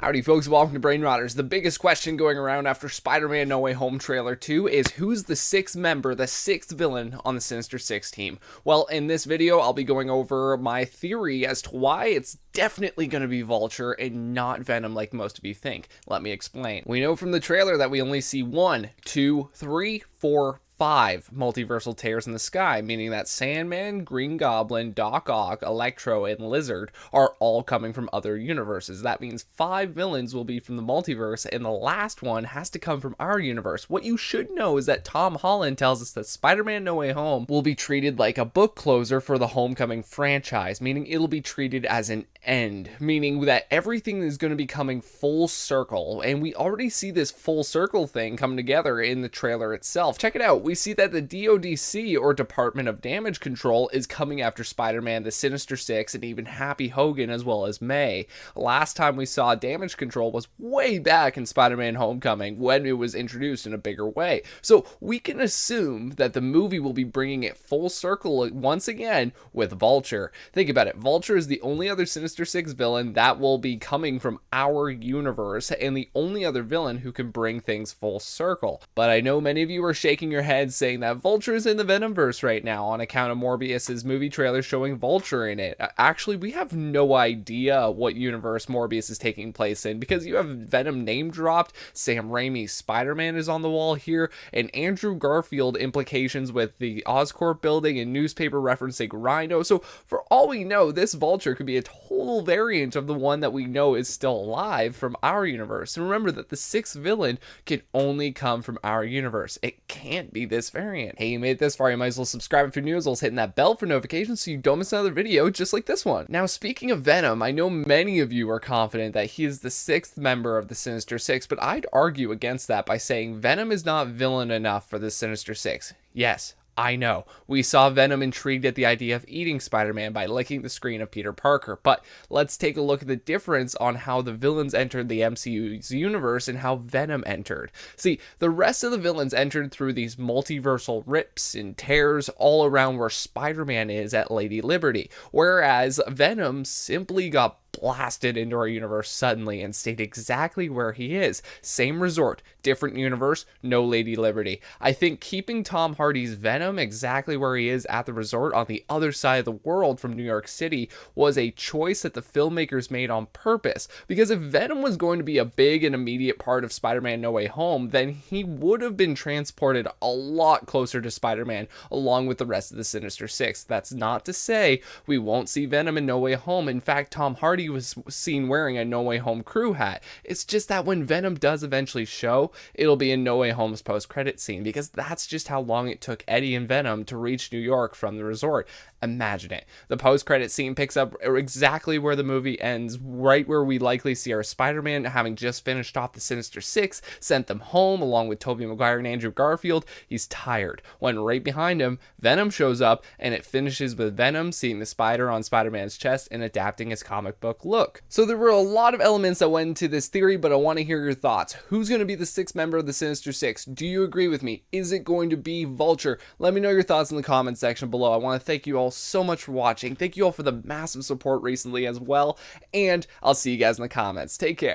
Howdy folks, welcome to Brain Rotters. The biggest question going around after Spider-Man No Way Home trailer 2 is who's the sixth member, the sixth villain on the Sinister Six team? Well, in this video, I'll be going over my theory as to why it's definitely going to be Vulture and not Venom like most of you think. Let me explain. We know from the trailer that we only see 1, 2, 3, 4, 5 multiversal tears in the sky, meaning that Sandman, Green Goblin, Doc Ock, Electro, and Lizard are all coming from other universes. That means 5 villains will be from the multiverse, and the last one has to come from our universe. What you should know is that Tom Holland tells us that Spider-Man No Way Home will be treated like a book closer for the Homecoming franchise, meaning it'll be treated as an end, meaning that everything is going to be coming full circle, and we already see this full circle thing come together in the trailer itself. Check it out. We see that the DODC, or Department of Damage Control, is coming after Spider-Man, the Sinister Six, and even Happy Hogan as well as May. Last time we saw Damage Control was way back in Spider-Man Homecoming when it was introduced in a bigger way. So we can assume that the movie will be bringing it full circle once again with Vulture. Think about it. Vulture is the only other Sinister Six villain that will be coming from our universe, and the only other villain who can bring things full circle. But I know many of you are shaking your heads saying that Vulture is in the Venomverse right now on account of Morbius's movie trailer showing Vulture in it. Actually, we have no idea what universe Morbius is taking place in, because you have Venom name dropped, Sam Raimi's Spider-Man is on the wall here, and Andrew Garfield implications with the Oscorp building and newspaper referencing Rhino. So for all we know, this Vulture could be a total variant of the one that we know is still alive from our universe. And remember that the sixth villain can only come from our universe. It can't be this variant. Hey, you made it this far, you might as well subscribe if you're new, as well as hitting that bell for notifications so you don't miss another video just like this one. Now, speaking of Venom, I know many of you are confident that he is the sixth member of the Sinister Six, but I'd argue against that by saying Venom is not villain enough for the Sinister Six. Yes, I know. We saw Venom intrigued at the idea of eating Spider-Man by licking the screen of Peter Parker, but let's take a look at the difference on how the villains entered the MCU's universe and how Venom entered. See, the rest of the villains entered through these multiversal rips and tears all around where Spider-Man is at Lady Liberty, whereas Venom simply got blasted into our universe suddenly and stayed exactly where he is. Same resort, different universe, no Lady Liberty. I think keeping Tom Hardy's Venom exactly where he is at the resort on the other side of the world from New York City was a choice that the filmmakers made on purpose, because if Venom was going to be a big and immediate part of Spider-Man No Way Home, then he would have been transported a lot closer to Spider-Man along with the rest of the Sinister Six. That's not to say we won't see Venom in No Way Home. In fact, Tom Hardy was seen wearing a No Way Home crew hat. It's just that when Venom does eventually show, it'll be in No Way Home's post-credit scene, because that's just how long it took Eddie and Venom to reach New York from the resort. Imagine it. The post-credit scene picks up exactly where the movie ends, right where we likely see our Spider-Man having just finished off the Sinister Six, sent them home along with Tobey Maguire and Andrew Garfield. He's tired. When right behind him, Venom shows up, and it finishes with Venom seeing the spider on Spider-Man's chest and adapting his comic book look. So there were a lot of elements that went into this theory, but I want to hear your thoughts. Who's going to be the sixth member of the Sinister Six? Do you agree with me? Is it going to be Vulture? Let me know your thoughts in the comment section below. I want to thank you all so much for watching. Thank you all for the massive support recently as well, and I'll see you guys in the comments. Take care.